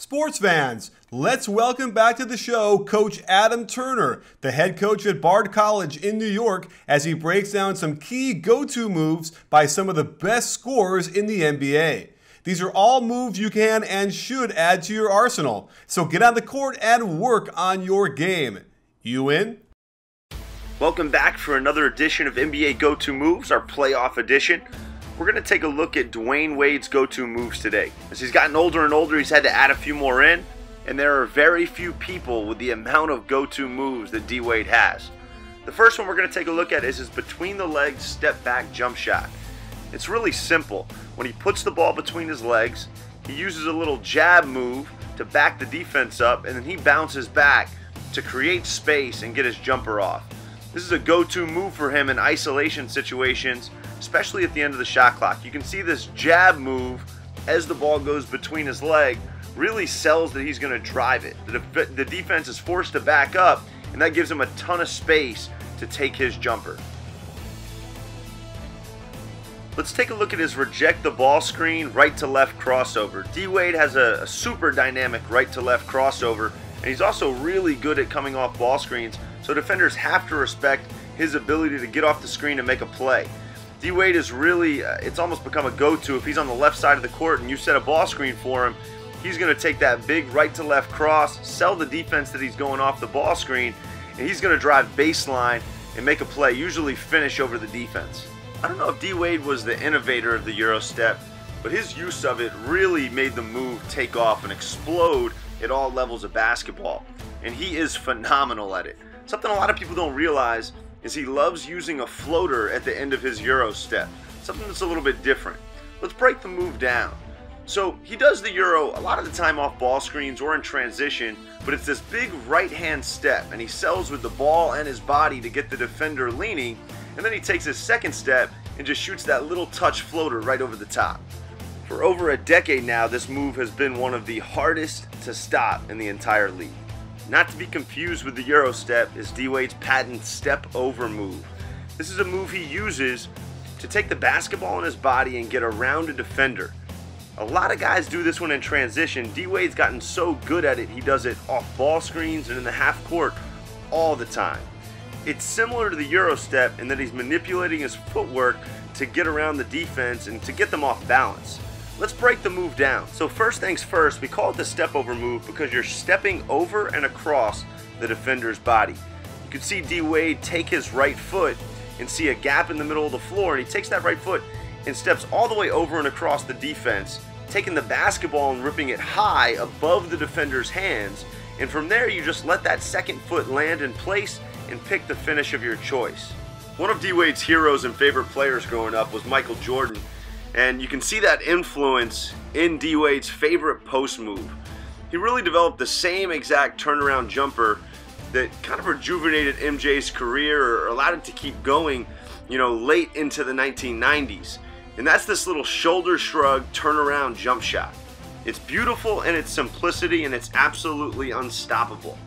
Sports fans, let's welcome back to the show Coach Adam Turner, the head coach at Bard College in New York, as he breaks down some key go-to moves by some of the best scorers in the NBA. These are all moves you can and should add to your arsenal. So get on the court and work on your game. You in? Welcome back for another edition of NBA Go-To Moves, our playoff edition. We're going to take a look at Dwyane Wade's go-to moves today. As he's gotten older and older, he's had to add a few more in, and there are very few people with the amount of go-to moves that D Wade has. The first one we're going to take a look at is his between-the-legs step-back jump shot. It's really simple. When he puts the ball between his legs, he uses a little jab move to back the defense up, and then he bounces back to create space and get his jumper off. This is a go-to move for him in isolation situations, especially at the end of the shot clock. You can see this jab move as the ball goes between his leg really sells that he's going to drive it. The defense is forced to back up, and that gives him a ton of space to take his jumper. Let's take a look at his reject the ball screen right to left crossover. D Wade has a super dynamic right to left crossover, and he's also really good at coming off ball screens, so defenders have to respect his ability to get off the screen and make a play. D Wade is really, it's almost become a go-to. If he's on the left side of the court and you set a ball screen for him, he's going to take that big right to left cross, sell the defense that he's going off the ball screen, and he's going to drive baseline and make a play, usually finish over the defense. I don't know if D Wade was the innovator of the Eurostep, but his use of it really made the move take off and explode at all levels of basketball, and he is phenomenal at it. Something a lot of people don't realize is he loves using a floater at the end of his Eurostep, something that's a little bit different. Let's break the move down. So he does the Euro a lot of the time off ball screens or in transition, but it's this big right hand step, and he sells with the ball and his body to get the defender leaning, and then he takes his second step and just shoots that little touch floater right over the top. For over a decade now, this move has been one of the hardest to stop in the entire league. Not to be confused with the Eurostep is D Wade's patent step over move. This is a move he uses to take the basketball in his body and get around a defender. A lot of guys do this one in transition. D Wade's gotten so good at it, he does it off ball screens and in the half court all the time. It's similar to the Eurostep in that he's manipulating his footwork to get around the defense and to get them off balance. Let's break the move down. So first things first, we call it the step over move because you're stepping over and across the defender's body. You can see D Wade take his right foot and see a gap in the middle of the floor, and he takes that right foot and steps all the way over and across the defense, taking the basketball and ripping it high above the defender's hands, and from there you just let that second foot land in place and pick the finish of your choice. One of D Wade's heroes and favorite players growing up was Michael Jordan, and you can see that influence in D Wade's favorite post move. He really developed the same exact turnaround jumper that kind of rejuvenated MJ's career or allowed it to keep going, late into the 1990s. And that's this little shoulder shrug turnaround jump shot. It's beautiful in its simplicity, and it's absolutely unstoppable.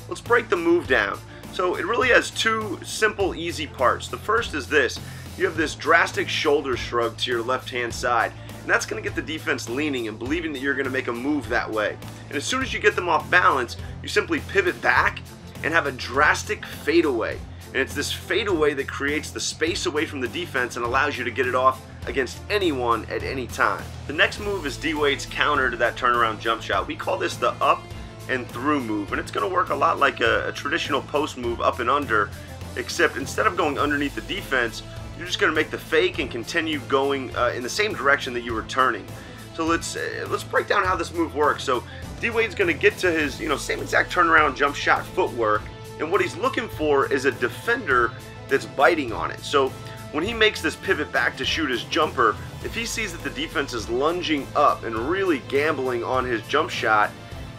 Let's break the move down. So it really has two simple, easy parts. The first is this. You have this drastic shoulder shrug to your left-hand side, and that's going to get the defense leaning and believing that you're going to make a move that way. And as soon as you get them off balance, you simply pivot back and have a drastic fadeaway. And it's this fadeaway that creates the space away from the defense and allows you to get it off against anyone at any time. The next move is D Wade's counter to that turnaround jump shot. We call this the up and through move, and it's going to work a lot like a traditional post move, up and under, except instead of going underneath the defense, you're just going to make the fake and continue going in the same direction that you were turning. So let's break down how this move works. So D Wade's going to get to his same exact turnaround jump shot footwork, and what he's looking for is a defender that's biting on it. So when he makes this pivot back to shoot his jumper, if he sees that the defense is lunging up and really gambling on his jump shot,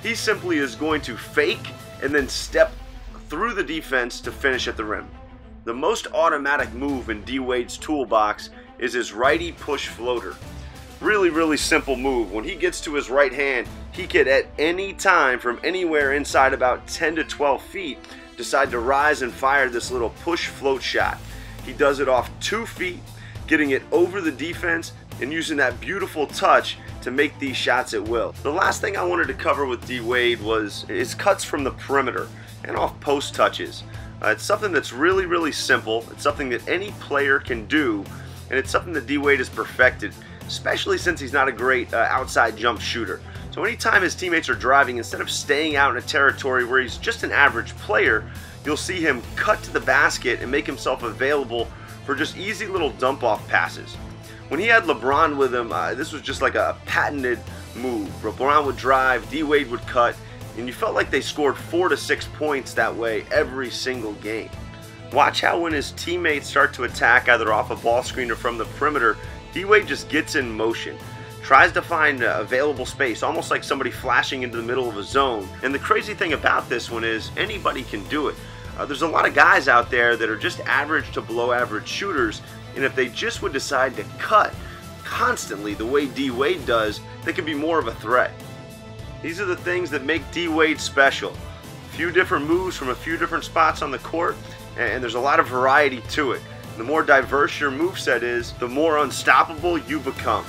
he simply is going to fake and then step through the defense to finish at the rim. The most automatic move in D Wade's toolbox is his righty push floater. Really simple move. When he gets to his right hand, he could at any time from anywhere inside about 10 to 12 feet decide to rise and fire this little push float shot. He does it off 2 feet, getting it over the defense, and using that beautiful touch to make these shots at will. The last thing I wanted to cover with D-Wade was his cuts from the perimeter and off post touches. It's something that's really simple. It's something that any player can do, and it's something that D-Wade has perfected, especially since he's not a great outside jump shooter. So anytime his teammates are driving, instead of staying out in a territory where he's just an average player, you'll see him cut to the basket and make himself available for just easy little dump-off passes. When he had LeBron with him, this was just like a patented move. LeBron would drive, D-Wade would cut, and you felt like they scored 4 to 6 points that way every single game. Watch how when his teammates start to attack either off a ball screen or from the perimeter, D-Wade just gets in motion, tries to find available space, almost like somebody flashing into the middle of a zone. And the crazy thing about this one is anybody can do it. There's a lot of guys out there that are just average to below average shooters, and if they just would decide to cut constantly the way D-Wade does, they could be more of a threat. These are the things that make D-Wade special. A few different moves from a few different spots on the court, and there's a lot of variety to it. The more diverse your moveset is, the more unstoppable you become.